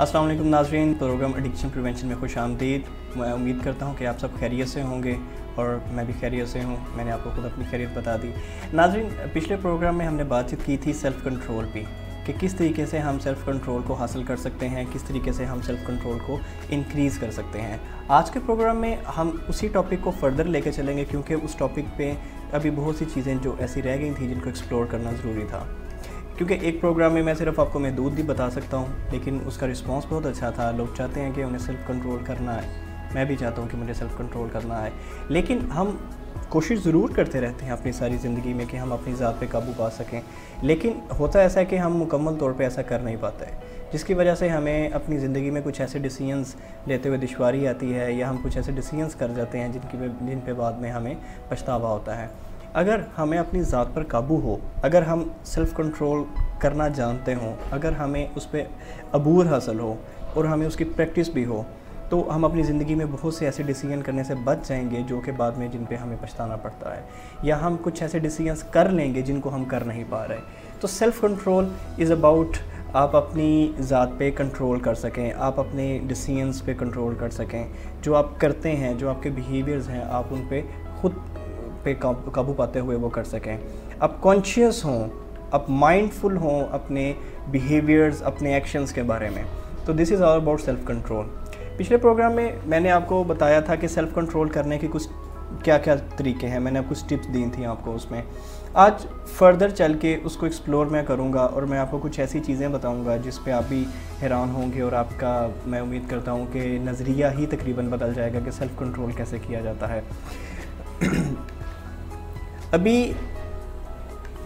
अस्सलाम वालेकुम नाज़रीन, प्रोग्राम एडिक्शन प्रिवेंशन में खुश आमदीद। मैं उम्मीद करता हूँ कि आप सब खैरियत से होंगे और मैं भी खैरियत से हूँ। मैंने आपको खुद अपनी खैरियत बता दी। नाज़रीन, पिछले प्रोग्राम में हमने बातचीत की थी सेल्फ़ कंट्रोल पे कि किस तरीके से हम सेल्फ़ कंट्रोल को हासिल कर सकते हैं, किस तरीके से हम सेल्फ़ कंट्रोल को इंक्रीज़ कर सकते हैं। आज के प्रोग्राम में हम उसी टॉपिक को फ़र्दर लेके चलेंगे, क्योंकि उस टॉपिक पे अभी बहुत सी चीज़ें जो ऐसी रह गई थी जिनको एक्सप्लोर करना ज़रूरी था। क्योंकि एक प्रोग्राम में मैं सिर्फ आपको महदूद ही बता सकता हूँ, लेकिन उसका रिस्पांस बहुत अच्छा था। लोग चाहते हैं कि उन्हें सेल्फ़ कंट्रोल करना है, मैं भी चाहता हूँ कि मुझे सेल्फ़ कंट्रोल करना है, लेकिन हम कोशिश ज़रूर करते रहते हैं अपनी सारी ज़िंदगी में कि हम अपनी ज़ात पे काबू पा सकें, लेकिन होता ऐसा है कि हम मुकम्मल तौर पे ऐसा कर नहीं पाते, जिसकी वजह से हमें अपनी ज़िंदगी में कुछ ऐसे डिसीजंस लेते हुए दुश्वारी आती है, या हम कुछ ऐसे डिसीजंस कर जाते हैं जिन पे बाद में हमें पछतावा होता है। अगर हमें अपनी ज़ात पर काबू हो, अगर हम सेल्फ़ कंट्रोल करना जानते हों, अगर हमें उस पर अबूर हासिल हो और हमें उसकी प्रैक्टिस भी हो, तो हम अपनी ज़िंदगी में बहुत से ऐसे डिसीजन करने से बच जाएंगे जो कि बाद में जिन पे हमें पछताना पड़ता है, या हम कुछ ऐसे डिसीजंस कर लेंगे जिनको हम कर नहीं पा रहे। तो सेल्फ़ कंट्रोल इज़ अबाउट आप अपनी ज़ात पे कंट्रोल कर सकें, आप अपने डिसीजंस पे कंट्रोल कर सकें, जो आप करते हैं, जो आपके बिहेवियर्स हैं, आप उन पे खुद पे काबू पाते हुए वो कर सकें। आप कॉन्शियस हों, आप माइंडफुल हों अपने बिहेवियर्स, अपने एक्शंस के बारे में। तो this is all about self control. पिछले प्रोग्राम में मैंने आपको बताया था कि सेल्फ़ कंट्रोल करने के कुछ क्या क्या तरीके हैं, मैंने कुछ टिप्स दी थी आपको उसमें। आज फर्दर चल के उसको एक्सप्लोर मैं करूँगा और मैं आपको कुछ ऐसी चीज़ें बताऊँगा जिस पे आप भी हैरान होंगे, और आपका मैं उम्मीद करता हूँ कि नज़रिया ही तकरीबन बदल जाएगा कि सेल्फ़ कंट्रोल कैसे किया जाता है। अभी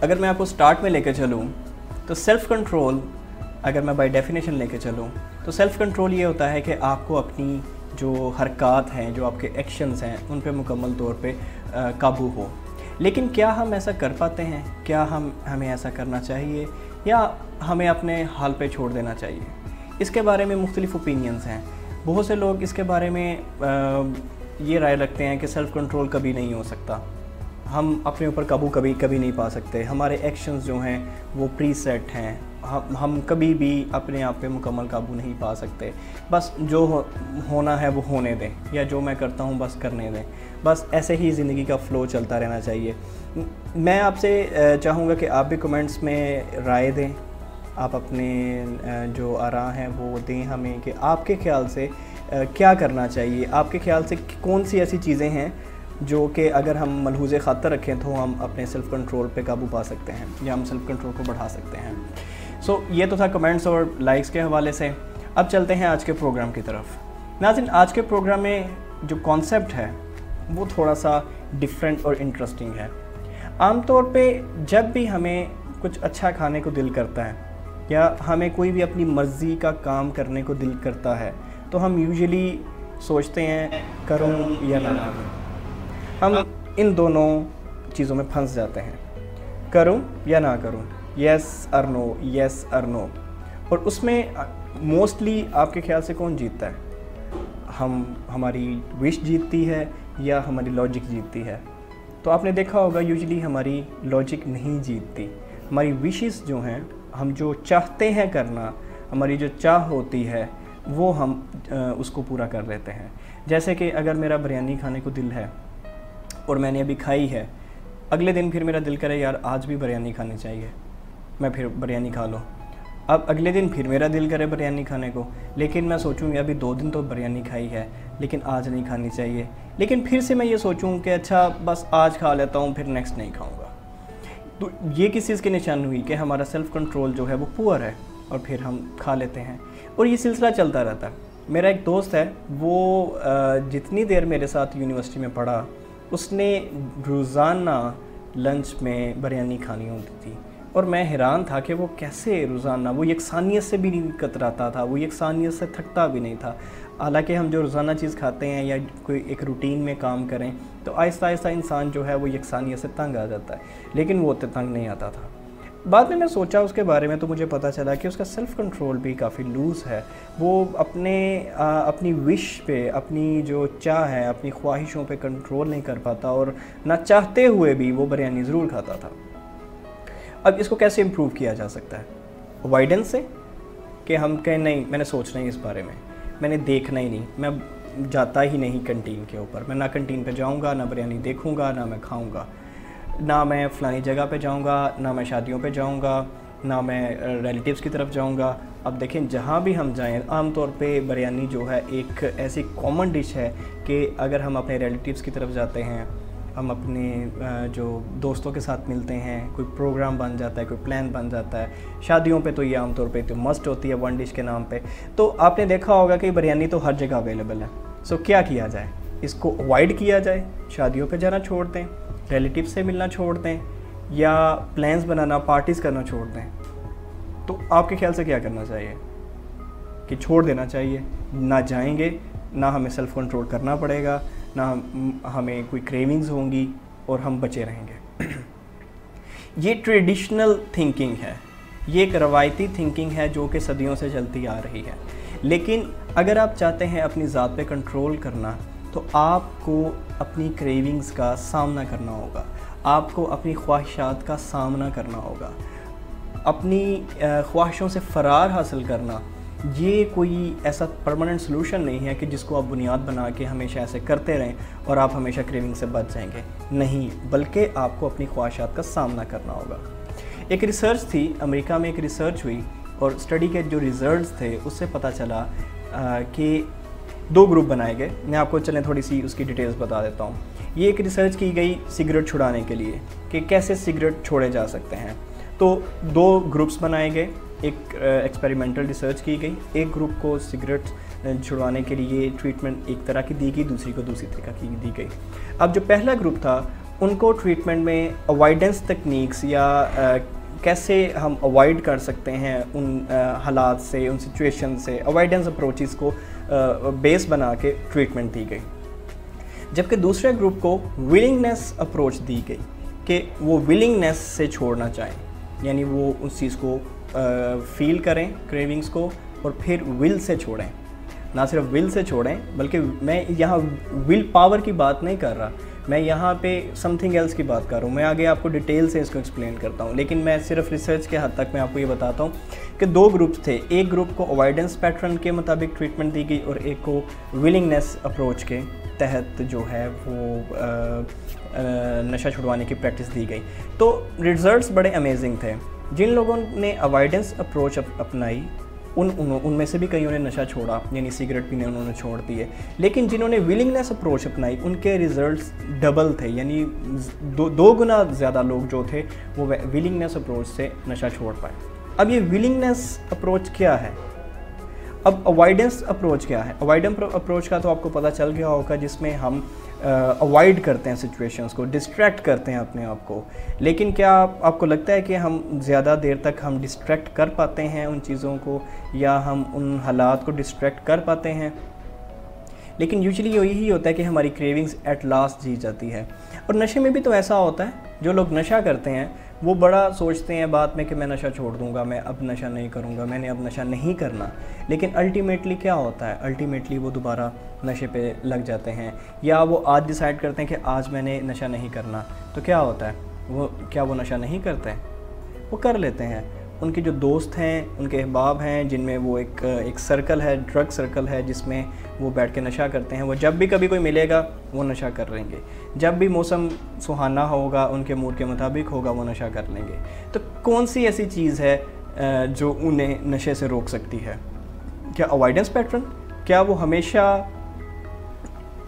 अगर मैं आपको स्टार्ट में लेकर चलूँ तो सेल्फ़ कंट्रोल, अगर मैं बाय डेफिनेशन लेकर चलूँ तो सेल्फ़ कंट्रोल ये होता है कि आपको अपनी जो हरकत हैं, जो आपके एक्शंस हैं, उन पे मुकम्मल तौर पे काबू हो। लेकिन क्या हम ऐसा कर पाते हैं? क्या हमें ऐसा करना चाहिए, या हमें अपने हाल पे छोड़ देना चाहिए? इसके बारे में मुख्तलिफ़ ओपिनियंस हैं। बहुत से लोग इसके बारे में ये राय रखते हैं कि सेल्फ़ कंट्रोल कभी नहीं हो सकता, हम अपने ऊपर काबू कभी नहीं पा सकते, हमारे एक्शंस जो हैं वो प्रीसेट हैं, हम कभी भी अपने आप पे मुकम्मल काबू नहीं पा सकते। बस जो होना है वो होने दें, या जो मैं करता हूँ बस करने दें, बस ऐसे ही ज़िंदगी का फ़्लो चलता रहना चाहिए। मैं आपसे चाहूँगा कि आप भी कमेंट्स में राय दें, आप अपने जो आरा हैं वो दें हमें कि आपके ख़्याल से क्या करना चाहिए, आपके ख़्याल से कौन सी ऐसी चीज़ें हैं जो कि अगर हम मलहूज़े ख़ातर रखें तो हम अपने सेल्फ़ कंट्रोल पे काबू पा सकते हैं, या हम सेल्फ़ कंट्रोल को बढ़ा सकते हैं। सो ये तो था कमेंट्स और लाइक्स के हवाले से। अब चलते हैं आज के प्रोग्राम की तरफ। नाज़रीन, आज के प्रोग्राम में जो कॉन्सेप्ट है वो थोड़ा सा डिफरेंट और इंटरेस्टिंग है। आमतौर पे जब भी हमें कुछ अच्छा खाने को दिल करता है, या हमें कोई भी अपनी मर्ज़ी का काम करने को दिल करता है, तो हम यूजुअली सोचते हैं करूँ या ना करूँ। हम इन दोनों चीज़ों में फंस जाते हैं, करूं या ना करूं, येस और नो, येस और नो। और उसमें मोस्टली आपके ख्याल से कौन जीतता है? हमारी विश जीतती है या हमारी लॉजिक जीतती है? तो आपने देखा होगा यूजुअली हमारी लॉजिक नहीं जीतती, हमारी विशेस जो हैं, हम जो चाहते हैं करना, हमारी जो चाह होती है वो हम उसको पूरा कर लेते हैं। जैसे कि अगर मेरा बिरयानी खाने को दिल है और मैंने अभी खाई है, अगले दिन फिर मेरा दिल करे यार आज भी बिरयानी खानी चाहिए, मैं फिर बिरयानी खा लूँ। अब अगले दिन फिर मेरा दिल करे बिरयानी खाने को, लेकिन मैं सोचूँ अभी 2 दिन तो बिरयानी खाई है, लेकिन आज नहीं खानी चाहिए। लेकिन फिर से मैं ये सोचूँ कि अच्छा बस आज खा लेता हूँ, फिर नेक्स्ट नहीं खाऊँगा। तो ये किस चीज़ की निशानी हुई कि हमारा सेल्फ़ कंट्रोल जो है वो पुअर है, और फिर हम खा लेते हैं, और ये सिलसिला चलता रहता है। मेरा एक दोस्त है, वो जितनी देर मेरे साथ यूनिवर्सिटी में पढ़ा, उसने रोज़ाना लंच में बिरयानी खानी होती थी, और मैं हैरान था कि वो कैसे रोज़ाना, वो यकसानियत से भी नहीं कतराता था, वो यकसानियत से थकता भी नहीं था। हालांकि हम जो रोज़ाना चीज़ खाते हैं या कोई एक रूटीन में काम करें तो आहिस्ता आहिस्ता इंसान जो है वो यकसानियत से तंग आ जाता है, लेकिन वो उतने तंग नहीं आता था। बाद में मैं सोचा उसके बारे में, तो मुझे पता चला कि उसका सेल्फ़ कंट्रोल भी काफ़ी लूज़ है। वो अपनी विश पे, अपनी जो चाह है, अपनी ख्वाहिशों पे कंट्रोल नहीं कर पाता, और ना चाहते हुए भी वो बिरयानी ज़रूर खाता था। अब इसको कैसे इम्प्रूव किया जा सकता है? अवॉइडेंस से, कि हम कहें नहीं मैंने सोचना ही इस बारे में, मैंने देखना ही नहीं, मैं जाता ही नहीं कंटीन के ऊपर, मैं ना कंटीन पे जाऊंगा, ना बिरयानी देखूंगा, ना मैं खाऊंगा, ना मैं फ़लानी जगह पे जाऊंगा, ना मैं शादियों पे जाऊंगा, ना मैं रिलेटिव्स की तरफ जाऊंगा। अब देखें जहाँ भी हम जाएं, आम तौर पे बिरयानी जो है एक ऐसी कॉमन डिश है कि अगर हम अपने रिलेटिव्स की तरफ जाते हैं, हम अपने जो दोस्तों के साथ मिलते हैं, कोई प्रोग्राम बन जाता है, कोई प्लान बन जाता है, शादियों पे तो ये आमतौर पे तो मस्ट होती है वन डिश के नाम पे, तो आपने देखा होगा कि बिरयानी तो हर जगह अवेलेबल है। सो क्या किया जाए, इसको अवॉइड किया जाए, शादियों पे जाना छोड़ दें, रिलेटिव से मिलना छोड़ दें, या प्लान्स बनाना पार्टीज़ करना छोड़ दें? तो आपके ख्याल से क्या करना चाहिए? कि छोड़ देना चाहिए, ना जाएंगे, ना हमें सेल्फ़ कंट्रोल करना पड़ेगा, ना हमें कोई क्रेविंग्स होंगी और हम बचे रहेंगे। ये ट्रेडिशनल थिंकिंग है, ये एक रवायती थिंकिंग है जो कि सदियों से चलती आ रही है। लेकिन अगर आप चाहते हैं अपनी ज़ात पे कंट्रोल करना, तो आपको अपनी क्रेविंग्स का सामना करना होगा, आपको अपनी ख्वाहिशात का सामना करना होगा। अपनी ख्वाहिशों से फ़रार हासिल करना ये कोई ऐसा परमानेंट सलूशन नहीं है कि जिसको आप बुनियाद बना के हमेशा ऐसे करते रहें और आप हमेशा क्रेविंग से बच जाएंगे। नहीं, बल्कि आपको अपनी ख्वाहिशात का सामना करना होगा। एक रिसर्च थी, अमेरिका में एक रिसर्च हुई और स्टडी के जो रिज़ल्ट्स थे उससे पता चला कि 2 ग्रुप बनाए गए। मैं आपको चलें थोड़ी सी उसकी डिटेल्स बता देता हूँ। ये एक रिसर्च की गई सिगरेट छुड़ाने के लिए कि कैसे सिगरेट छोड़े जा सकते हैं। तो 2 ग्रुप्स बनाए गए, एक एक्सपेरिमेंटल रिसर्च की गई। एक ग्रुप को सिगरेट छुड़वाने के लिए ट्रीटमेंट एक तरह की दी गई, दूसरी को दूसरी तरह की दी गई। अब जो पहला ग्रुप था उनको ट्रीटमेंट में अवॉइडेंस टेक्निक्स या कैसे हम अवॉइड कर सकते हैं उन हालात से, उन सिचुएशन से, अवॉइडेंस अप्रोचेस को बेस बना के ट्रीटमेंट दी गई। जबकि दूसरे ग्रुप को विलिंगनेस अप्रोच दी गई कि वो विलिंगनेस से छोड़ना चाहें, यानी वो उस चीज़ को फील करें क्रेविंग्स को और फिर विल से छोड़ें। ना सिर्फ विल से छोड़ें बल्कि मैं यहाँ विल पावर की बात नहीं कर रहा, मैं यहाँ पे समथिंग एल्स की बात कर रहा हूँ। मैं आगे आपको डिटेल से इसको एक्सप्लेन करता हूँ, लेकिन मैं सिर्फ रिसर्च के हद तक मैं आपको ये बताता हूँ कि 2 ग्रुप्स थे। एक ग्रुप को अवॉइडेंस पैटर्न के मुताबिक ट्रीटमेंट दी गई और एक को विलिंगनेस अप्रोच के तहत जो है वो नशा छुड़वाने की प्रैक्टिस दी गई। तो रिजल्ट्स बड़े अमेजिंग थे। जिन लोगों ने अवॉइडेंस अप्रोच अपनाई उनमें से भी कईयों ने नशा छोड़ा, यानी सिगरेट पीने उन्होंने छोड़ दिए। लेकिन जिन्होंने विलिंगनेस अप्रोच अपनाई उनके रिजल्ट्स डबल थे, यानी 2 गुना ज़्यादा लोग जो थे वो विलिंगनेस अप्रोच से नशा छोड़ पाए। अब ये विलिंगनेस अप्रोच क्या है? अब अवॉइडेंस अप्रोच क्या है? अवॉइडेंस अप्रोच का तो आपको पता चल गया होगा, जिसमें हम अवॉइड करते हैं सिचुएशंस को, डिस्ट्रैक्ट करते हैं अपने आप को। लेकिन क्या आपको लगता है कि हम ज़्यादा देर तक हम डिस्ट्रैक्ट कर पाते हैं उन चीज़ों को, या हम उन हालात को डिस्ट्रैक्ट कर पाते हैं? लेकिन यूजुअली यही होता है कि हमारी क्रेविंग्स एट लास्ट जी जाती है। और नशे में भी तो ऐसा होता है, जो लोग नशा करते हैं वो बड़ा सोचते हैं बाद में कि मैं नशा छोड़ दूंगा, मैं अब नशा नहीं करूंगा, मैंने अब नशा नहीं करना। लेकिन अल्टीमेटली क्या होता है? अल्टीमेटली वो दोबारा नशे पे लग जाते हैं, या वो आज डिसाइड करते हैं कि आज मैंने नशा नहीं करना। तो क्या होता है, वो नशा नहीं करते हैं, वो कर लेते हैं। उनके जो दोस्त हैं, उनके अहबाब हैं, जिनमें वो एक सर्कल है, ड्रग सर्कल है, जिसमें वो बैठ के नशा करते हैं। वो जब भी कभी कोई मिलेगा वो नशा कर लेंगे, जब भी मौसम सुहाना होगा, उनके मूड के मुताबिक होगा, वो नशा कर लेंगे। तो कौन सी ऐसी चीज़ है जो उन्हें नशे से रोक सकती है? क्या अवॉइडेंस पैटर्न? क्या वो हमेशा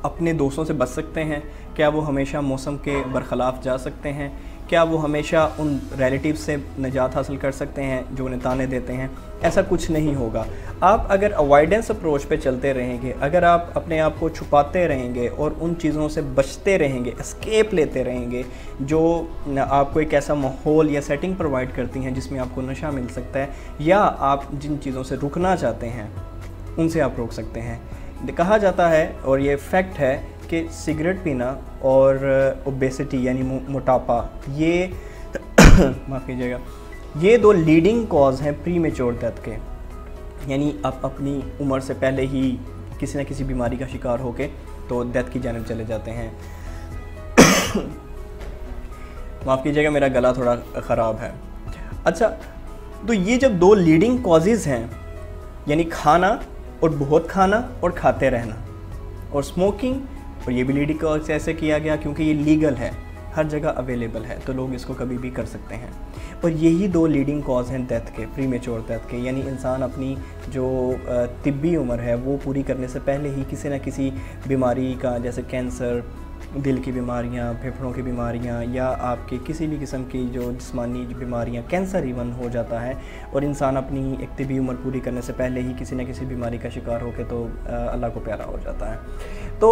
अपने दोस्तों से बच सकते हैं? क्या वो हमेशा मौसम के बरखिलाफ़ जा सकते हैं? क्या वो हमेशा उन रिलेटिव से निजात हासिल कर सकते हैं जो उन्हें ताने देते हैं? ऐसा कुछ नहीं होगा। आप अगर अवॉइडेंस अप्रोच पे चलते रहेंगे, अगर आप अपने आप को छुपाते रहेंगे और उन चीज़ों से बचते रहेंगे, एस्केप लेते रहेंगे जो आपको एक ऐसा माहौल या सेटिंग प्रोवाइड करती हैं जिसमें आपको नशा मिल सकता है, या आप जिन चीज़ों से रुकना चाहते हैं उनसे आप रोक सकते हैं। कहा जाता है, और ये फैक्ट है, कि सिगरेट पीना और ओबेसिटी यानी मोटापा, ये माफ़ कीजिएगा, ये 2 लीडिंग कॉज हैं प्रीमेच्योर डेथ के। यानी आप अपनी उम्र से पहले ही किसी न किसी बीमारी का शिकार होके तो डेथ की जानिब चले जाते हैं। माफ़ कीजिएगा, मेरा गला थोड़ा ख़राब है। अच्छा, तो ये जब 2 लीडिंग कॉजेज़ हैं यानी खाना और बहुत खाना और खाते रहना। और स्मोकिंग, और ये भी लीडिंग कॉज ऐसे किया गया क्योंकि ये लीगल है, हर जगह अवेलेबल है, तो लोग इसको कभी भी कर सकते हैं। और यही 2 लीडिंग कॉज हैं डेथ के, प्रीमेच्योर डेथ के, यानी इंसान अपनी जो तिब्बी उम्र है वो पूरी करने से पहले ही किसी न किसी बीमारी का, जैसे कैंसर, दिल की बीमारियां, फेफड़ों की बीमारियां, या आपके किसी भी किस्म की जो जिस्मानी बीमारियां, कैंसर इवन हो जाता है, और इंसान अपनी एक तिब्बी उम्र पूरी करने से पहले ही किसी न किसी बीमारी का शिकार होकर तो अल्लाह को प्यारा हो जाता है। तो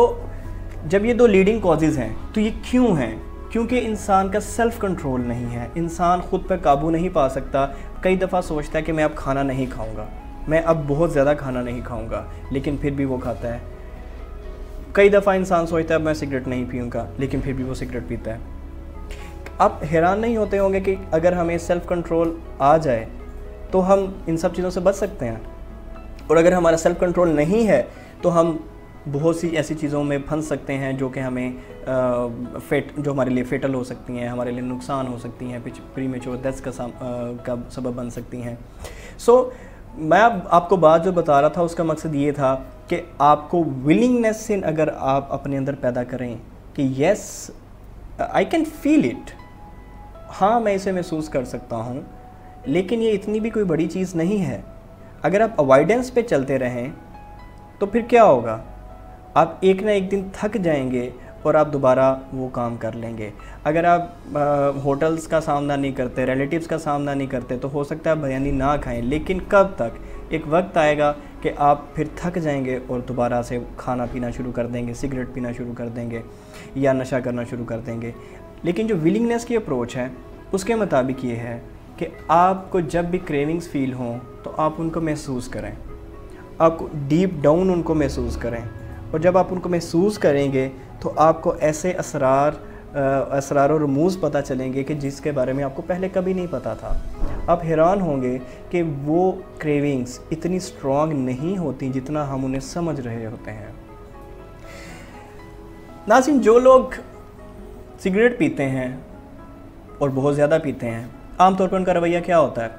जब ये 2 लीडिंग कॉजेज़ हैं तो ये क्यों हैं? क्योंकि इंसान का सेल्फ़ कंट्रोल नहीं है, इंसान ख़ुद पर काबू नहीं पा सकता। कई दफ़ा सोचता है कि मैं अब खाना नहीं खाऊंगा, मैं अब बहुत ज़्यादा खाना नहीं खाऊंगा, लेकिन फिर भी वो खाता है। कई दफ़ा इंसान सोचता है मैं सिगरेट नहीं पीऊँगा, लेकिन फिर भी वो सिगरेट पीता है। आप हैरान नहीं होते होंगे कि अगर हमें सेल्फ़ कंट्रोल आ जाए तो हम इन सब चीज़ों से बच सकते हैं, और अगर हमारा सेल्फ़ कंट्रोल नहीं है तो हम बहुत सी ऐसी चीज़ों में फंस सकते हैं जो कि हमें जो हमारे लिए फेटल हो सकती हैं, हमारे लिए नुकसान हो सकती हैं, प्रीमेच्योर डेथ का सबब बन सकती हैं। मैं आपको बात जो बता रहा था उसका मकसद ये था कि आपको विलिंगनेस से अगर आप अपने अंदर पैदा करें कि yes I can feel it, हाँ मैं इसे महसूस कर सकता हूँ, लेकिन ये इतनी भी कोई बड़ी चीज़ नहीं है। अगर आप अवॉइडेंस पे चलते रहें तो फिर क्या होगा? आप एक ना एक दिन थक जाएंगे और आप दोबारा वो काम कर लेंगे। अगर आप होटल्स का सामना नहीं करते, रिलेटिव्स का सामना नहीं करते, तो हो सकता है बिरयानी ना खाएं, लेकिन कब तक? एक वक्त आएगा कि आप फिर थक जाएंगे और दोबारा से खाना पीना शुरू कर देंगे, सिगरेट पीना शुरू कर देंगे या नशा करना शुरू कर देंगे। लेकिन जो विलिंगनेस की अप्रोच है उसके मुताबिक ये है कि आपको जब भी क्रेविंग्स फील हों तो आप उनको महसूस करें, आप डीप डाउन उनको महसूस करें, और जब आप उनको महसूस करेंगे तो आपको ऐसे असरार और रमूज़ पता चलेंगे कि जिसके बारे में आपको पहले कभी नहीं पता था। आप हैरान होंगे कि वो क्रेविंग्स इतनी स्ट्रॉन्ग नहीं होती जितना हम उन्हें समझ रहे होते हैं। नाज़रीन, जो लोग सिगरेट पीते हैं और बहुत ज़्यादा पीते हैं, आमतौर पर उनका रवैया क्या होता है?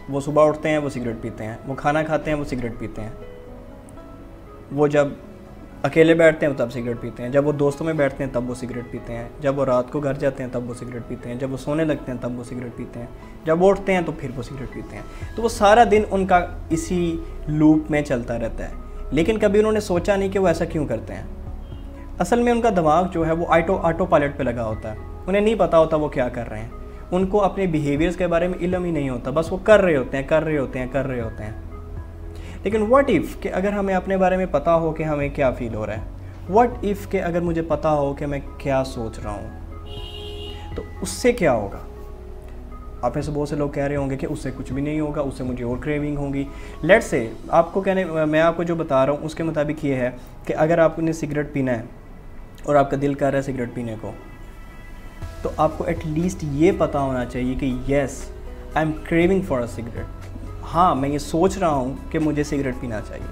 वो सुबह उठते हैं, वो सिगरेट पीते हैं, वो खाना खाते हैं, वो सिगरेट पीते हैं, वो जब अकेले बैठते हैं तब सिगरेट पीते हैं, जब वो दोस्तों में बैठते हैं तब वो सिगरेट पीते हैं, जब वो रात को घर जाते हैं तब वो सिगरेट पीते हैं, जब वो सोने लगते हैं तब वो सिगरेट पीते हैं, जब वो उठते हैं तो फिर वो सिगरेट पीते हैं। तो वो सारा दिन उनका इसी लूप में चलता रहता है। लेकिन कभी उन्होंने सोचा नहीं कि वो ऐसा क्यों करते हैं। असल में उनका दिमाग जो है वो ऑटो पायलट पर लगा होता है, उन्हें नहीं पता होता वो क्या कर रहे हैं, उनको अपने बिहेवियर्स के बारे में इल्म ही नहीं होता, बस वो कर रहे होते हैं। लेकिन व्हाट इफ़ कि अगर हमें अपने बारे में पता हो कि हमें क्या फ़ील हो रहा है, व्हाट इफ़ कि अगर मुझे पता हो कि मैं क्या सोच रहा हूँ, तो उससे क्या होगा? आप में से बहुत से लोग कह रहे होंगे कि उससे कुछ भी नहीं होगा, उससे मुझे और क्रेविंग होगी। लेट्स से मैं आपको जो बता रहा हूँ उसके मुताबिक ये है कि अगर आपने सिगरेट पीना है और आपका दिल कर रहा है सिगरेट पीने को, तो आपको एटलीस्ट ये पता होना चाहिए कि yes I am craving for a cigarette, हाँ मैं ये सोच रहा हूँ कि मुझे सिगरेट पीना चाहिए।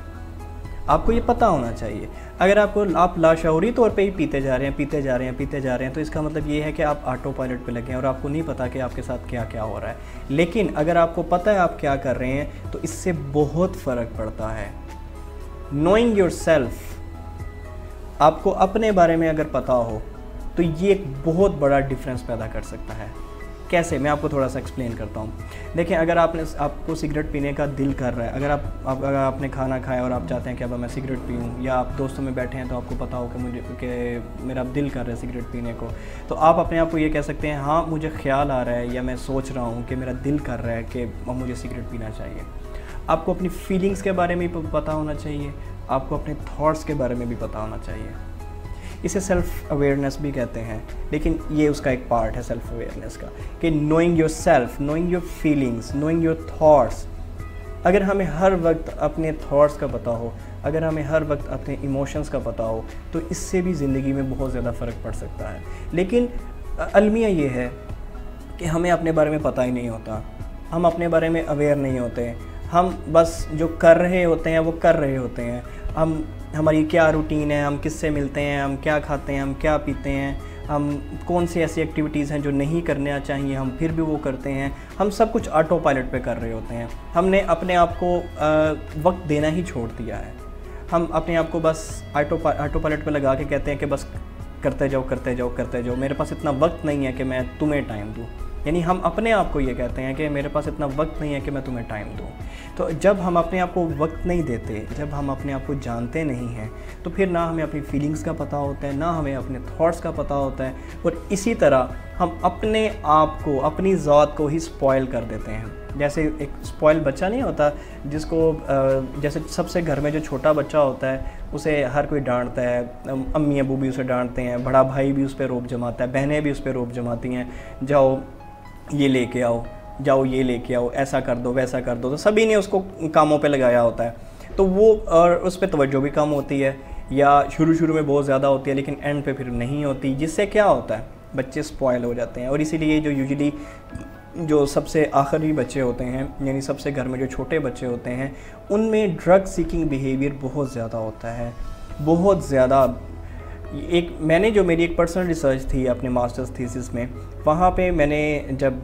आपको ये पता होना चाहिए। अगर आप लाशऊरी तौर पे ही पीते जा रहे हैं, तो इसका मतलब ये है कि आप ऑटो पायलट पे लगे हैं और आपको नहीं पता कि आपके साथ क्या क्या हो रहा है। लेकिन अगर आपको पता है आप क्या कर रहे हैं तो इससे बहुत फ़र्क पड़ता है। नोइंग योर सेल्फ, आपको अपने बारे में अगर पता हो तो ये एक बहुत बड़ा डिफरेंस पैदा कर सकता है। कैसे, मैं आपको थोड़ा सा एक्सप्लेन करता हूँ। देखिए, अगर आपको सिगरेट पीने का दिल कर रहा है, अगर आपने खाना खाया और आप चाहते हैं कि अब मैं सिगरेट पीऊँ, या आप दोस्तों में बैठे हैं तो आपको पता हो कि मेरा दिल कर रहा है सिगरेट पीने को, तो आप अपने आप को ये कह सकते हैं हाँ मुझे ख्याल आ रहा है या मैं सोच रहा हूँ कि मेरा दिल कर रहा है कि मुझे सिगरेट पीना चाहिए। आपको अपनी फीलिंग्स के बारे में भी पता होना चाहिए, आपको अपने थॉट्स के बारे में भी पता होना चाहिए। इसे सेल्फ़ अवेयरनेस भी कहते हैं, लेकिन ये उसका एक पार्ट है सेल्फ़ अवेयरनेस का, कि knowing your self, knowing your feelings, knowing your thoughts. अगर हमें हर वक्त अपने थॉट्स का पता हो, अगर हमें हर वक्त अपने इमोशंस का पता हो, तो इससे भी ज़िंदगी में बहुत ज़्यादा फ़र्क पड़ सकता है। लेकिन अलमिया ये है कि हमें अपने बारे में पता ही नहीं होता, हम अपने बारे में अवेयर नहीं होते, हम बस जो कर रहे होते हैं वो कर रहे होते हैं। हमारी क्या रूटीन है, हम किससे मिलते हैं, हम क्या खाते हैं, हम क्या पीते हैं, हम कौन सी ऐसी एक्टिविटीज़ हैं जो नहीं करना चाहिए हम फिर भी वो करते हैं। हम सब कुछ ऑटो पायलट पे कर रहे होते हैं। हमने अपने आप को वक्त देना ही छोड़ दिया है। हम अपने आप को बस ऑटो पायलट पे लगा के कहते हैं कि बस करते जाओ करते जाओ करते जाओ, मेरे पास इतना वक्त नहीं है कि मैं तुम्हें टाइम दूँ। यानी हम अपने आप को ये कहते हैं कि मेरे पास इतना वक्त नहीं है कि मैं तुम्हें टाइम दूँ। तो जब हम अपने आप को वक्त नहीं देते, जब हम अपने आप को जानते नहीं हैं, तो फिर ना हमें अपनी फीलिंग्स का पता होता है, ना हमें अपने थॉट्स का पता होता है, और इसी तरह हम अपने आप को, अपनी ज़ात को ही स्पॉइल कर देते हैं। जैसे एक स्पॉइल बच्चा नहीं होता जिसको जैसे सबसे घर में जो छोटा बच्चा होता है उसे हर कोई डांटता है, अम्मी अबू भी उसे डांटते हैं, बड़ा भाई भी उस पर रोब जमाता है, बहनें भी उस पर रोब जमाती हैं, जाओ ये लेके आओ, जाओ ये लेके आओ, ऐसा कर दो वैसा कर दो। तो सभी ने उसको कामों पे लगाया होता है, तो वो और उस पर तवज्जो भी कम होती है, या शुरू में बहुत ज़्यादा होती है लेकिन एंड पे फिर नहीं होती, जिससे क्या होता है बच्चे स्पॉइल हो जाते हैं। और इसीलिए जो यूजुअली जो सबसे आखिरी बच्चे होते हैं, यानी सबसे घर में जो छोटे बच्चे होते हैं, उनमें ड्रग सीकिंग बिहेवियर बहुत ज़्यादा होता है, बहुत ज़्यादा। मैंने जो मेरी एक पर्सनल रिसर्च थी अपने मास्टर्स थीसिस में, वहाँ पे मैंने जब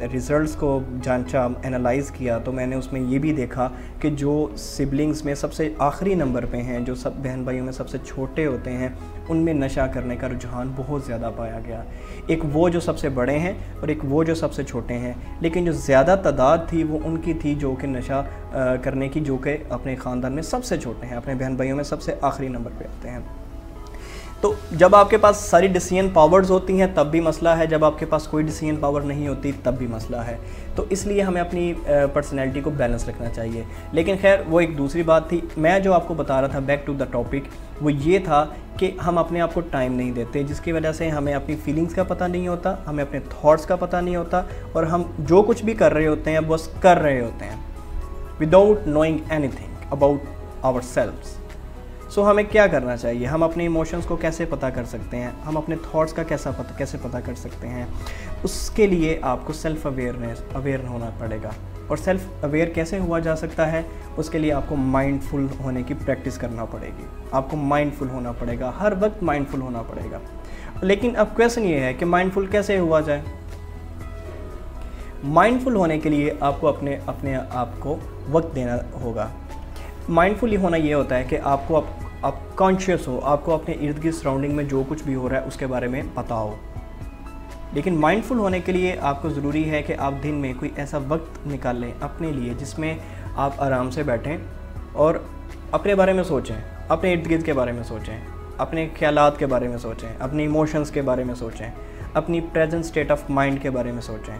रिज़ल्ट्स को जांचा, एनालाइज़ किया, तो मैंने उसमें ये भी देखा कि जो सिबलिंग्स में सबसे आखिरी नंबर पे हैं, जो सब बहन भाइयों में सबसे छोटे होते हैं, उनमें नशा करने का रुझान बहुत ज़्यादा पाया गया। एक वो जो सबसे बड़े हैं और एक वो जो सबसे छोटे हैं, लेकिन जो ज़्यादा तादाद थी वो उनकी थी जो कि नशा करने की, जो कि अपने ख़ानदान में सबसे छोटे हैं, अपने बहन भाइयों में सबसे आखिरी नंबर पर आते हैं। तो जब आपके पास सारी डिसीजन पावर्स होती हैं तब भी मसला है, जब आपके पास कोई डिसीजन पावर नहीं होती तब भी मसला है। तो इसलिए हमें अपनी पर्सनैलिटी को बैलेंस रखना चाहिए। लेकिन खैर वो एक दूसरी बात थी। मैं जो आपको बता रहा था, बैक टू द टॉपिक, वो ये था कि हम अपने आप को टाइम नहीं देते, जिसकी वजह से हमें अपनी फीलिंग्स का पता नहीं होता, हमें अपने थॉट्स का पता नहीं होता, और हम जो कुछ भी कर रहे होते हैं बस कर रहे होते हैं without knowing anything about ourselves. So हमें क्या करना चाहिए? हम अपने इमोशंस को कैसे पता कर सकते हैं? हम अपने थॉट्स का कैसे पता कर सकते हैं? उसके लिए आपको सेल्फ अवेयर होना पड़ेगा। और सेल्फ अवेयर कैसे हुआ जा सकता है? उसके लिए आपको माइंडफुल होने की प्रैक्टिस करना पड़ेगी। आपको माइंडफुल होना पड़ेगा, हर वक्त माइंडफुल होना पड़ेगा। लेकिन अब क्वेश्चन ये है कि माइंडफुल कैसे हुआ जाए? माइंडफुल होने के लिए आपको अपने आप को वक्त देना होगा। माइंडफुल होना ये होता है कि आपको आप कॉन्शियस हो, आपको अपने इर्द गिर्द सराउंडिंग में जो कुछ भी हो रहा है उसके बारे में पता हो। लेकिन माइंडफुल होने के लिए आपको ज़रूरी है कि आप दिन में कोई ऐसा वक्त निकालें अपने लिए जिसमें आप आराम से बैठें और अपने बारे में सोचें, अपने इर्द गिर्द के बारे में सोचें, अपने ख्यालात के बारे में सोचें, अपने इमोशंस के बारे में सोचें, अपनी प्रेजेंट स्टेट ऑफ माइंड के बारे में सोचें।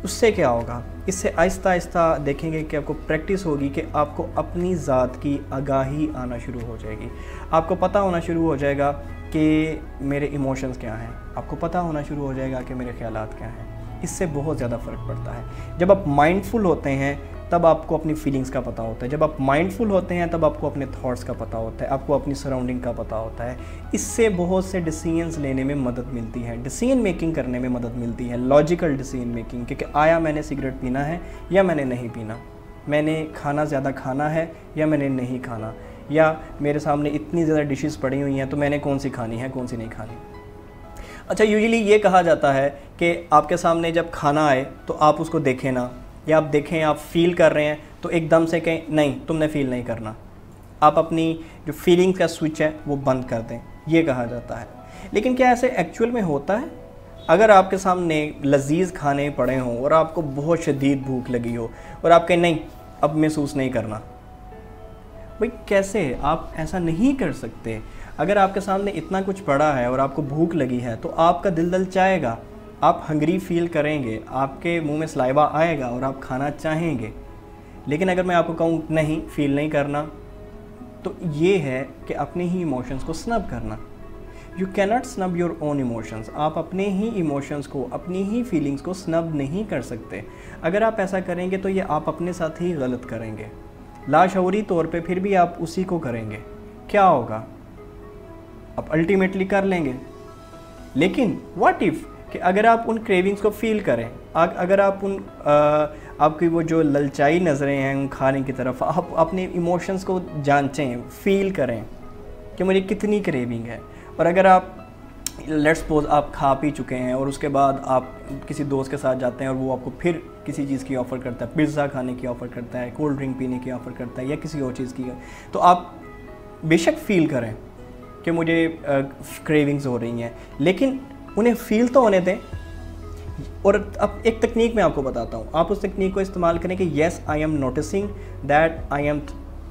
उससे क्या होगा? इससे आहिस्ता आहिस्ता देखेंगे कि आपको प्रैक्टिस होगी कि आपको अपनी ज़ात की आगाही आना शुरू हो जाएगी। आपको पता होना शुरू हो जाएगा कि मेरे इमोशंस क्या हैं, आपको पता होना शुरू हो जाएगा कि मेरे ख्यालात क्या हैं। इससे बहुत ज़्यादा फ़र्क पड़ता है। जब आप माइंडफुल होते हैं तब आपको अपनी फीलिंग्स का पता होता है। जब आप माइंडफुल होते हैं तब आपको अपने थॉट्स का पता होता है, आपको अपनी सराउंडिंग का पता होता है। इससे बहुत से डिसीजंस लेने में मदद मिलती है, डिसीजन मेकिंग करने में मदद मिलती है, लॉजिकल डिसीजन मेकिंग, क्योंकि आया मैंने सिगरेट पीना है या मैंने नहीं पीना, मैंने खाना ज़्यादा खाना है या मैंने नहीं खाना, या मेरे सामने इतनी ज़्यादा डिशेस पड़ी हुई हैं तो मैंने कौन सी खानी है कौन सी नहीं खानी। अच्छा, यूजुअली ये कहा जाता है कि आपके सामने जब खाना आए तो आप उसको देखें ना, या आप देखें आप फील कर रहे हैं तो एकदम से कहें नहीं तुमने फ़ील नहीं करना, आप अपनी जो फीलिंग्स का स्विच है वो बंद कर दें, ये कहा जाता है। लेकिन क्या ऐसे एक्चुअल में होता है? अगर आपके सामने लजीज खाने पड़े हों और आपको बहुत शदीद भूख लगी हो और आप कहें नहीं अब महसूस नहीं करना, भाई कैसे? आप ऐसा नहीं कर सकते। अगर आपके सामने इतना कुछ पड़ा है और आपको भूख लगी है तो आपका दिल दलचाएगा, आप हंगरी फील करेंगे, आपके मुंह में सलाइवा आएगा और आप खाना चाहेंगे। लेकिन अगर मैं आपको कहूँ नहीं फील नहीं करना, तो ये है कि अपने ही इमोशंस को स्नब करना। You cannot snub your own emotions. आप अपने ही इमोशंस को, अपनी ही फीलिंग्स को स्नब नहीं कर सकते। अगर आप ऐसा करेंगे तो ये आप अपने साथ ही गलत करेंगे, लाशऊरी तौर पे फिर भी आप उसी को करेंगे। क्या होगा? आप अल्टीमेटली कर लेंगे। लेकिन व्हाट इफ़ कि अगर आप उन क्रेविंग्स को फील करें, अगर आप आपकी वो जो ललचाई नज़रें हैं उन खाने की तरफ, आप अपने इमोशंस को जांचें, फील करें कि मुझे कितनी क्रेविंग है। और अगर आप लेट्स सपोज आप खा पी चुके हैं और उसके बाद आप किसी दोस्त के साथ जाते हैं और वो आपको फिर किसी चीज़ की ऑफ़र करता है, पिज़्ज़ा खाने की ऑफ़र करता है, कोल्ड ड्रिंक पीने की ऑफ़र करता है या किसी और चीज़ की, तो आप बेशक फ़ील करें कि मुझे क्रेविंग्स हो रही हैं, लेकिन उन्हें फ़ील तो होने दें। और अब एक तकनीक मैं आपको बताता हूँ, आप उस तकनीक को इस्तेमाल करें कि yes I am noticing that I am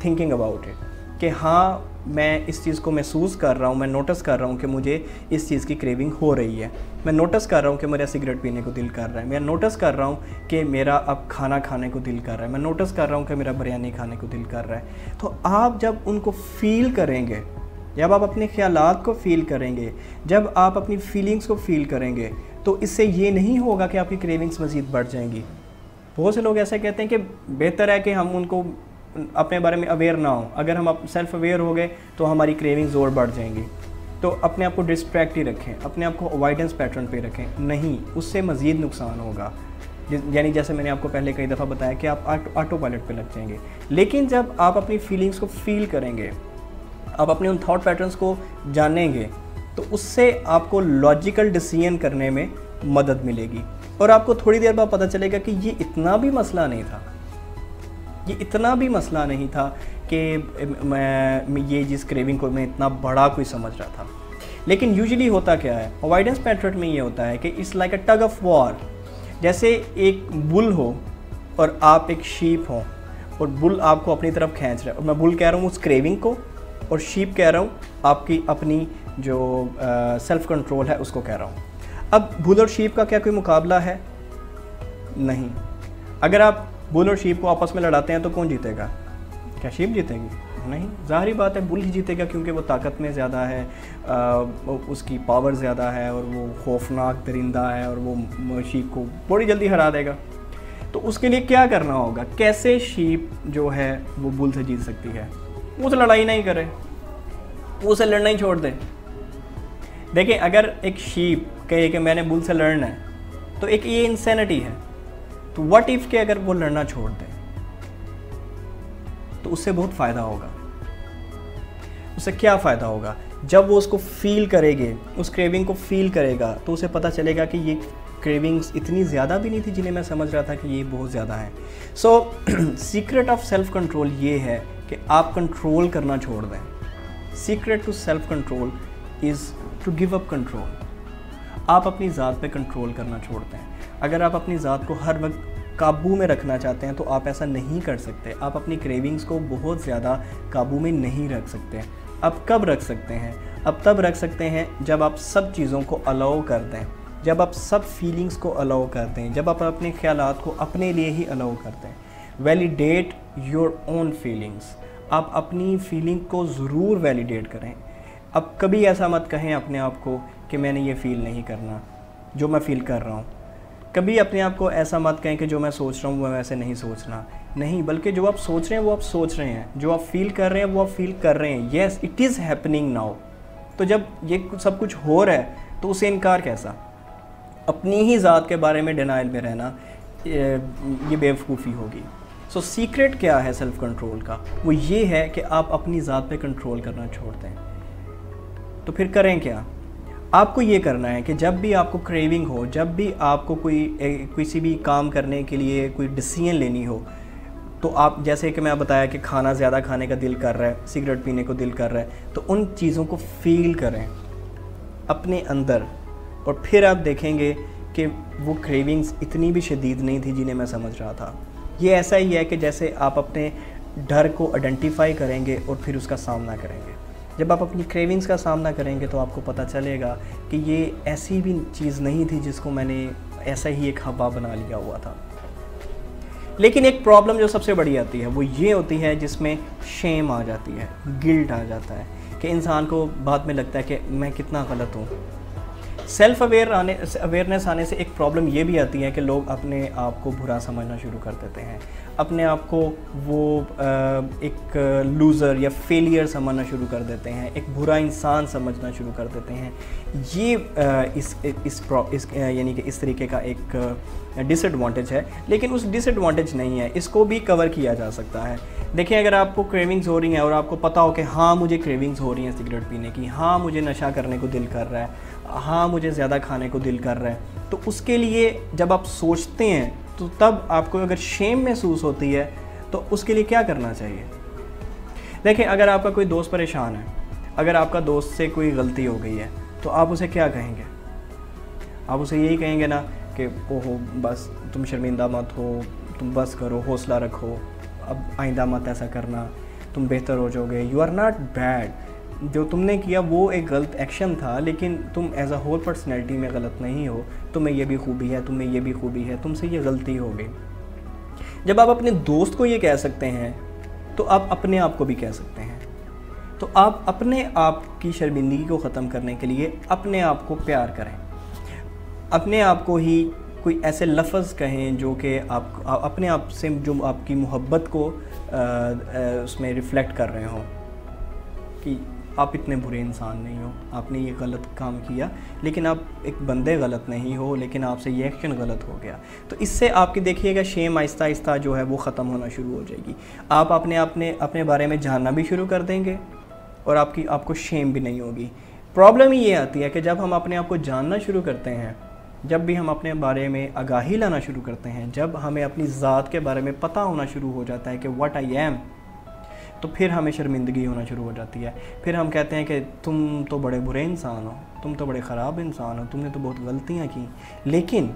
thinking about it, कि हाँ मैं इस चीज़ को महसूस कर रहा हूँ, मैं नोटिस कर रहा हूँ कि मुझे इस चीज़ की क्रेविंग हो रही है, मैं नोटिस कर रहा हूँ कि मेरा सिगरेट पीने को दिल कर रहा है, मैं नोटिस कर रहा हूँ कि मेरा अब खाना खाने को दिल कर रहा है, मैं नोटिस कर रहा हूँ कि मेरा बिरयानी खाने को दिल कर रहा है। तो आप जब उनको फ़ील करेंगे, जब आप अपने ख़यालात को फ़ील करेंगे, जब आप अपनी फीलिंग्स को फ़ील करेंगे, तो इससे ये नहीं होगा कि आपकी क्रेविंग्स मज़ीद बढ़ जाएंगी। बहुत से लोग ऐसे कहते हैं कि बेहतर है कि हम उनको अपने बारे में अवेयर ना हो, अगर हम सेल्फ अवेयर हो गए तो हमारी क्रेविंग्स और बढ़ जाएंगी। तो अपने आप को डिस्ट्रैक्ट ही रखें, अपने आप को अवॉइडेंस पैटर्न पे रखें, नहीं उससे मज़ीद नुकसान होगा। यानी जैसे मैंने आपको पहले कई दफ़ा बताया कि आप ऑटो पायलट पे लग जाएंगे। लेकिन जब आप अपनी फीलिंग्स को फ़ील करेंगे, आप अपने उन थॉट पैटर्न्स को जानेंगे, तो उससे आपको लॉजिकल डिसीजन करने में मदद मिलेगी और आपको थोड़ी देर बाद पता चलेगा कि ये इतना भी मसला नहीं था, ये इतना भी मसला नहीं था कि मैं ये जिस क्रेविंग को मैं इतना बड़ा कोई समझ रहा था। लेकिन यूजुअली होता क्या है, अवॉइडेंस पैटर्न में ये होता है कि it's like a tug of war. जैसे एक बुल हो और आप एक शीप हो और बुल आपको अपनी तरफ खींच रहा है, और मैं बुल कह रहा हूँ उस क्रेविंग को और शीप कह रहा हूँ आपकी अपनी जो सेल्फ कंट्रोल है उसको कह रहा हूँ। अब बुल और शीप का क्या कोई मुकाबला है? नहीं। अगर आप बुल और शीप को आपस में लड़ाते हैं तो कौन जीतेगा? क्या शीप जीतेगी? नहीं, ज़ाहिरी बात है बुल ही जीतेगा, क्योंकि वो ताकत में ज़्यादा है, उसकी पावर ज़्यादा है और वो खौफनाक दरिंदा है और वो शीप को बड़ी जल्दी हरा देगा। तो उसके लिए क्या करना होगा? कैसे शीप जो है वो बुल से जीत सकती है? वो तो लड़ाई नहीं करे, वो उसे लड़ना ही छोड़ दे। देखिए, अगर एक शीप कहे कि मैंने बुल से लड़ना है, तो एक ये इंसैनिटी है। तो व्हाट इफ के अगर वो लड़ना छोड़ दे तो उससे बहुत फ़ायदा होगा। उससे क्या फ़ायदा होगा? जब वो उसको फील करेंगे, उस क्रेविंग को फील करेगा, तो उसे पता चलेगा कि ये क्रेविंग्स इतनी ज़्यादा भी नहीं थी जिन्हें मैं समझ रहा था कि ये बहुत ज़्यादा है। So secret of self control ये है कि आप कंट्रोल करना छोड़ दें। Secret to self control is to give up control. आप अपनी ज़ात पे कंट्रोल करना छोड़ दें। अगर आप अपनी ज़ात को हर वक्त काबू में रखना चाहते हैं तो आप ऐसा नहीं कर सकते। आप अपनी क्रेविंग्स को बहुत ज़्यादा काबू में नहीं रख सकते। अब कब रख सकते हैं? अब तब रख सकते हैं जब आप सब चीज़ों को अलाउ कर दें, जब आप सब फीलिंग्स को अलाउ कर दें, जब आप अपने ख्यालात को अपने लिए ही अलाउ कर दें। Validate your own feelings. आप अपनी फीलिंग को ज़रूर वैलिडेट करें। अब कभी ऐसा मत कहें अपने आप को कि मैंने ये फ़ील नहीं करना जो मैं फ़ील कर रहा हूँ। कभी अपने आप को ऐसा मत कहें कि जो मैं सोच रहा हूँ वो वैसे नहीं सोचना। नहीं, बल्कि जो आप सोच रहे हैं वो आप सोच रहे हैं, जो आप फील कर रहे हैं वो आप फील कर रहे हैं। Yes, it is happening now. तो जब ये सब कुछ हो रहा है तो उसे इनकार कैसा? अपनी ही ज़ात के बारे में डिनाइल में रहना ये बेवकूफ़ी होगी। सो सीक्रेट क्या है सेल्फ़ कंट्रोल का? वो ये है कि आप अपनी ज़ात पे कंट्रोल करना छोड़ दें। तो फिर करें क्या? आपको ये करना है कि जब भी आपको क्रेविंग हो, जब भी आपको किसी भी काम करने के लिए कोई डिसीजन लेनी हो, तो आप जैसे कि मैं बताया कि खाना ज़्यादा खाने का दिल कर रहा है, सिगरेट पीने को दिल कर रहा है, तो उन चीज़ों को फील करें अपने अंदर और फिर आप देखेंगे कि वो क्रेविंग्स इतनी भी शदीद नहीं थी जिन्हें मैं समझ रहा था। ये ऐसा ही है कि जैसे आप अपने डर को आइडेंटिफाई करेंगे और फिर उसका सामना करेंगे। जब आप अपनी क्रेविंग्स का सामना करेंगे तो आपको पता चलेगा कि ये ऐसी भी चीज़ नहीं थी जिसको मैंने ऐसा ही एक हवा बना लिया हुआ था। लेकिन एक प्रॉब्लम जो सबसे बड़ी आती है वो ये होती है जिसमें शेम आ जाती है, गिल्ट आ जाता है कि इंसान को बाद में लगता है कि मैं कितना गलत हूँ। सेल्फ अवेयरनेस आने से एक प्रॉब्लम ये भी आती है कि लोग अपने आप को बुरा समझना शुरू कर देते हैं, अपने आप को वो एक लूज़र या फेलियर समझना शुरू कर देते हैं, एक बुरा इंसान समझना शुरू कर देते हैं। ये यानी कि इस तरीके का एक डिसएडवांटेज है, लेकिन उस डिसएडवांटेज नहीं है, इसको भी कवर किया जा सकता है। देखिए, अगर आपको क्रेविंग्स हो रही हैं और आपको पता हो कि हाँ मुझे क्रेविंग्स हो रही हैं सिगरेट पीने की, हाँ मुझे नशा करने को दिल कर रहा है, हाँ मुझे ज़्यादा खाने को दिल कर रहा है, तो उसके लिए जब आप सोचते हैं तो तब आपको अगर शेम महसूस होती है तो उसके लिए क्या करना चाहिए? देखिए, अगर आपका कोई दोस्त परेशान है, अगर आपका दोस्त से कोई गलती हो गई है तो आप उसे क्या कहेंगे? आप उसे यही कहेंगे ना कि ओहो बस तुम शर्मिंदा मत हो, तुम बस करो, हौसला रखो, अब आइंदा मत ऐसा करना, तुम बेहतर हो जाओगे, यू आर नॉट बैड। जो तुमने किया वो एक गलत एक्शन था, लेकिन तुम एज अ होल पर्सनैलिटी में गलत नहीं हो, तुम्हें ये भी खूबी है, तुम्हें ये भी खूबी है, तुमसे ये गलती हो गई। जब आप अपने दोस्त को ये कह सकते हैं तो आप अपने आप को भी कह सकते हैं। तो आप अपने आप की शर्मिंदगी को ख़त्म करने के लिए अपने आप को प्यार करें, अपने आप को ही कोई ऐसे लफ्ज़ कहें जो कि आप अपने आप से जो आपकी मोहब्बत को उसमें रिफ़्लेक्ट कर रहे हों कि आप इतने बुरे इंसान नहीं हो, आपने ये गलत काम किया, लेकिन आप एक बंदे गलत नहीं हो, लेकिन आपसे ये एक्शन गलत हो गया। तो इससे आपकी देखिएगा शेम आहिस्ता आहिस्ता जो है वो ख़त्म होना शुरू हो जाएगी। आप अपने बारे में जानना भी शुरू कर देंगे और आपको शेम भी नहीं होगी। प्रॉब्लम ये आती है कि जब हम अपने आप को जानना शुरू करते हैं, जब भी हम अपने बारे में आगाही लाना शुरू करते हैं, जब हमें अपनी ज़ात के बारे में पता होना शुरू हो जाता है कि व्हाट आई एम, तो फिर हमें शर्मिंदगी होना शुरू हो जाती है। फिर हम कहते हैं कि तुम तो बड़े बुरे इंसान हो, तुम तो बड़े ख़राब इंसान हो, तुमने तो बहुत गलतियाँ की। लेकिन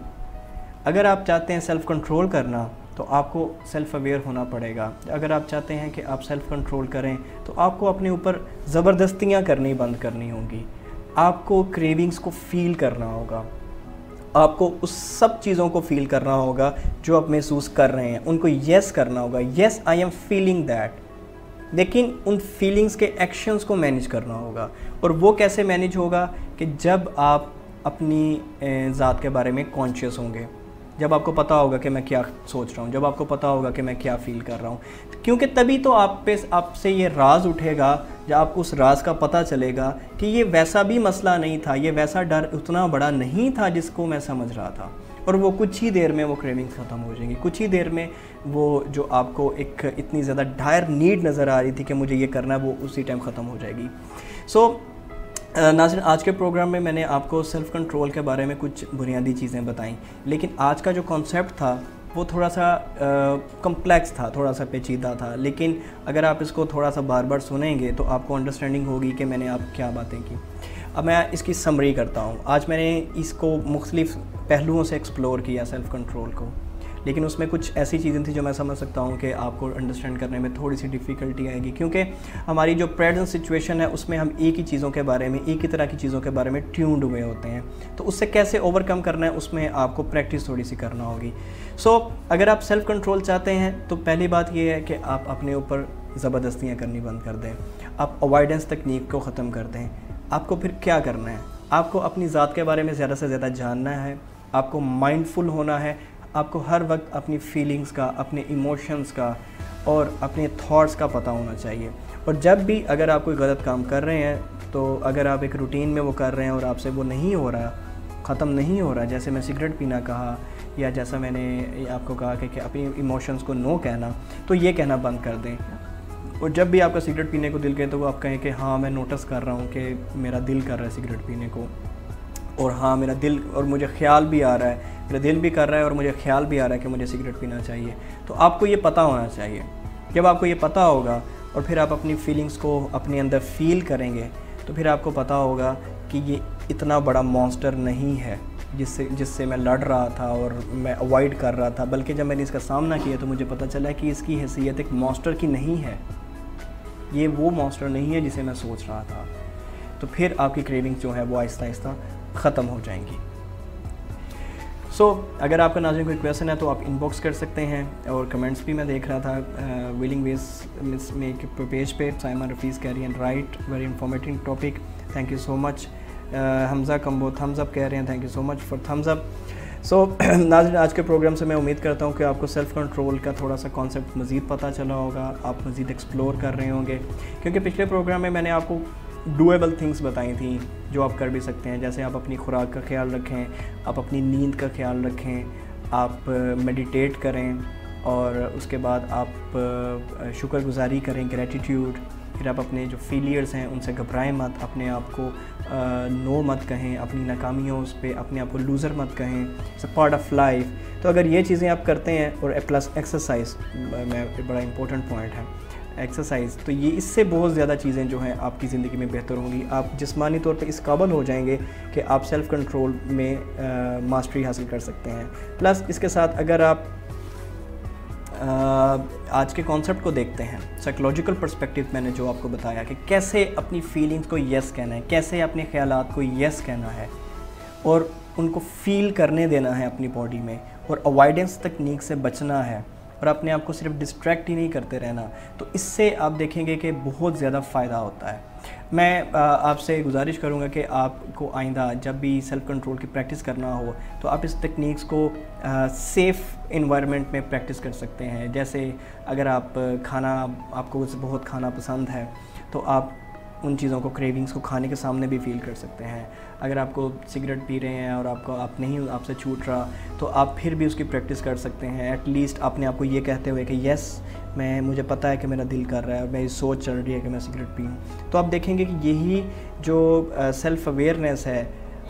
अगर आप चाहते हैं सेल्फ़ कंट्रोल करना तो आपको सेल्फ़ अवेयर होना पड़ेगा। अगर आप चाहते हैं कि आप सेल्फ़ कंट्रोल करें तो आपको अपने ऊपर ज़बरदस्तियाँ करनी बंद करनी होंगी। आपको क्रेविंग्स को फ़ील करना होगा, आपको उस सब चीज़ों को फ़ील करना होगा जो आप महसूस कर रहे हैं, उनको येस करना होगा, yes I am feeling that. लेकिन उन फीलिंग्स के एक्शंस को मैनेज करना होगा। और वो कैसे मैनेज होगा कि जब आप अपनी ज़ात के बारे में कॉन्शियस होंगे, जब आपको पता होगा कि मैं क्या सोच रहा हूँ, जब आपको पता होगा कि मैं क्या फ़ील कर रहा हूँ, क्योंकि तभी तो आपसे ये राज उठेगा, जब आपको उस राज का पता चलेगा कि ये वैसा भी मसला नहीं था, ये वैसा डर उतना बड़ा नहीं था जिसको मैं समझ रहा था। और वो कुछ ही देर में वो क्रेविंग्स ख़त्म हो जाएंगी, कुछ ही देर में वो जो आपको एक इतनी ज़्यादा डायर नीड नज़र आ रही थी कि मुझे ये करना है, वो उसी टाइम ख़त्म हो जाएगी। सो नाज़रीन, आज के प्रोग्राम में मैंने आपको सेल्फ़ कंट्रोल के बारे में कुछ बुनियादी चीज़ें बताईं, लेकिन आज का जो कॉन्सेप्ट था वो थोड़ा सा कम्प्लेक्स था, थोड़ा सा पेचीदा था। लेकिन अगर आप इसको थोड़ा सा बार बार सुनेंगे तो आपको अंडरस्टैंडिंग होगी कि मैंने आप क्या बातें की। अब मैं इसकी समरी करता हूँ। आज मैंने इसको मुख्तलिफ़ पहलुओं से एक्सप्लोर किया सेल्फ़ कंट्रोल को, लेकिन उसमें कुछ ऐसी चीज़ें थी जो मैं समझ सकता हूँ कि आपको अंडरस्टैंड करने में थोड़ी सी डिफ़िकल्टी आएगी, क्योंकि हमारी जो प्रेजेंट सिचुएशन है उसमें हम एक ही चीज़ों के बारे में, एक ही तरह की चीज़ों के बारे में ट्यून्ड हुए होते हैं। तो उससे कैसे ओवरकम करना है उसमें आपको प्रैक्टिस थोड़ी सी करना होगी। सो अगर आप सेल्फ़ कंट्रोल चाहते हैं तो पहली बात यह है कि आप अपने ऊपर ज़बरदस्तियाँ करनी बंद कर दें, आप अवॉइडेंस तकनीक को ख़त्म कर दें। आपको फिर क्या करना है? आपको अपनी ज़ात के बारे में ज़्यादा से ज़्यादा जानना है, आपको माइंडफुल होना है, आपको हर वक्त अपनी फीलिंग्स का, अपने इमोशंस का और अपने थॉट्स का पता होना चाहिए। और जब भी अगर आप कोई गलत काम कर रहे हैं, तो अगर आप एक रूटीन में वो कर रहे हैं और आपसे वो नहीं हो रहा, ख़त्म नहीं हो रहा, जैसे मैं सिगरेट पीना कहा या जैसा मैंने आपको कहा कि अपनी इमोशंस को नो कहना, तो ये कहना बंद कर दें। और जब भी आपका सिगरेट पीने को दिल करे तो वो आप कहें कि हाँ मैं नोटिस कर रहा हूँ कि मेरा दिल कर रहा है सिगरेट पीने को, और हाँ मेरा दिल, और मुझे ख्याल भी आ रहा है, मेरा दिल भी कर रहा है और मुझे ख्याल भी आ रहा है कि मुझे सिगरेट पीना चाहिए। तो आपको ये पता होना चाहिए। जब आपको ये पता होगा और फिर आप अपनी फीलिंग्स को अपने अंदर फील करेंगे, तो फिर आपको पता होगा कि ये इतना बड़ा मॉन्स्टर नहीं है जिससे मैं लड़ रहा था और मैं अवॉइड कर रहा था, बल्कि जब मैंने इसका सामना किया तो मुझे पता चला कि इसकी हैसियत एक मॉन्स्टर की नहीं है, ये वो मॉन्स्टर नहीं है जिसे मैं सोच रहा था। तो फिर आपकी क्रेविंग्स जो है वो आहिस्ता आहिस्ता ख़त्म हो जाएंगी। अगर आपका नाज़रीन कोई क्वेश्चन है तो आप इनबॉक्स कर सकते हैं, और कमेंट्स भी मैं देख रहा था विलिंग वेज में एक पेज पे, Simon Rafiz Carey and right, very informative topic, thank you so much. Hamza कम्बो थम्स अप कह रहे हैं, thank you so much for thumbs up. नाज़रीन, आज के प्रोग्राम से मैं उम्मीद करता हूँ कि आपको सेल्फ़ कंट्रोल का थोड़ा सा कॉन्सेप्ट मज़ीद पता चला होगा, आप मज़ीद एक्सप्लोर कर रहे होंगे, क्योंकि पिछले प्रोग्राम में मैंने आपको डूएबल थिंग्स बताई थी जो आप कर भी सकते हैं। जैसे आप अपनी खुराक का ख्याल रखें, आप अपनी नींद का ख्याल रखें, आप मेडिटेट करें, और उसके बाद आप शुक्रगुजारी करें, ग्रेटिट्यूड। फिर आप अपने जो फेलियर्स हैं उनसे घबराएं मत, अपने आप को नो मत कहें, अपनी नाकामियों उस पर अपने आप को लूज़र मत कहें, it's a part of life. तो अगर ये चीज़ें आप करते हैं और प्लस एक्सरसाइज में बड़ा इंपॉर्टेंट पॉइंट है एक्सरसाइज, तो ये इससे बहुत ज़्यादा चीज़ें जो हैं आपकी ज़िंदगी में बेहतर होंगी। आप जिस्मानी तौर पे इस काबिल हो जाएंगे कि आप सेल्फ़ कंट्रोल में मास्टरी हासिल कर सकते हैं। प्लस इसके साथ अगर आप आज के कॉन्सेप्ट को देखते हैं, साइकोलॉजिकल पर्सपेक्टिव मैंने जो आपको बताया कि कैसे अपनी फीलिंग्स को यस कहना है, कैसे अपने ख्यालात को यस कहना है और उनको फील करने देना है अपनी बॉडी में, और अवॉइडेंस तकनीक से बचना है और अपने आप को सिर्फ डिस्ट्रैक्ट ही नहीं करते रहना। तो इससे आप देखेंगे कि बहुत ज़्यादा फ़ायदा होता है। मैं आपसे गुजारिश करूंगा कि आपको आइंदा जब भी सेल्फ़ कंट्रोल की प्रैक्टिस करना हो तो आप इस टेक्निक्स को सेफ़ इन्वायरमेंट में प्रैक्टिस कर सकते हैं। जैसे अगर आप आपको बहुत खाना पसंद है तो आप उन चीज़ों को, क्रेविंग्स को खाने के सामने भी फील कर सकते हैं। अगर आपको सिगरेट पी रहे हैं और आपसे छूट रहा तो आप फिर भी उसकी प्रैक्टिस कर सकते हैं। एटलीस्ट अपने आप को ये कहते हुए कि यस, मुझे पता है कि मेरा दिल कर रहा है और मेरी सोच चल रही है कि मैं सिगरेट पीऊँ। तो आप देखेंगे कि यही जो सेल्फ़ अवेयरनेस है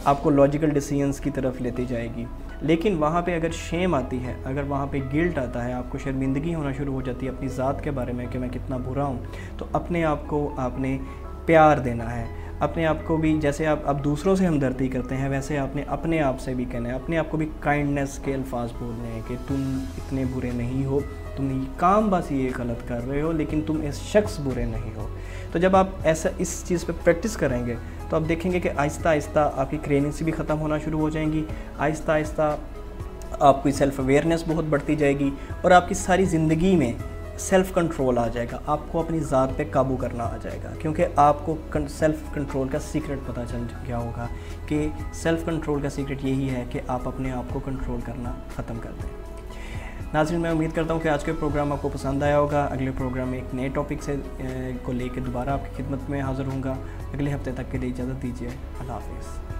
आपको लॉजिकल डिसीजंस की तरफ लेती जाएगी। लेकिन वहाँ पे अगर शेम आती है, अगर वहाँ पे गिल्ट आता है, आपको शर्मिंदगी होना शुरू हो जाती है अपनी ज़ात के बारे में कि मैं कितना बुरा हूँ, तो अपने आप को आपने प्यार देना है। अपने आप को भी, जैसे आप दूसरों से हमदर्दी करते हैं वैसे आपने अपने आप से भी कहना है, अपने आप को भी काइंडनेस के अल्फाज बोलने हैं कि तुम इतने बुरे नहीं हो, तुम ये काम बस ये गलत कर रहे हो, लेकिन तुम इस शख्स बुरे नहीं हो। तो जब आप ऐसा इस चीज़ पे प्रैक्टिस करेंगे तो आप देखेंगे कि आहिस्ता आहिस्ता आपकी क्रेविंग्स भी ख़त्म होना शुरू हो जाएंगी, आहिस्ता आहिस्ता आपकी सेल्फ़ अवेयरनेस बहुत बढ़ती जाएगी और आपकी सारी ज़िंदगी में सेल्फ़ कंट्रोल आ जाएगा। आपको अपनी ज़ात पे काबू करना आ जाएगा, क्योंकि आपको सेल्फ़ कंट्रोल का सीक्रेट पता चल गया होगा कि सेल्फ़ कंट्रोल का सीक्रेट यही है कि आप अपने आप को कंट्रोल करना ख़त्म कर दें। नाज़रीन, मैं उम्मीद करता हूँ कि आज के प्रोग्राम आपको पसंद आया होगा। अगले प्रोग्राम में एक नए टॉपिक से को लेकर दोबारा आपकी खिदमत में हाज़िर होऊंगा। अगले हफ्ते तक के लिए इजाज़त दीजिए। अल्लाह हाफ़िज़।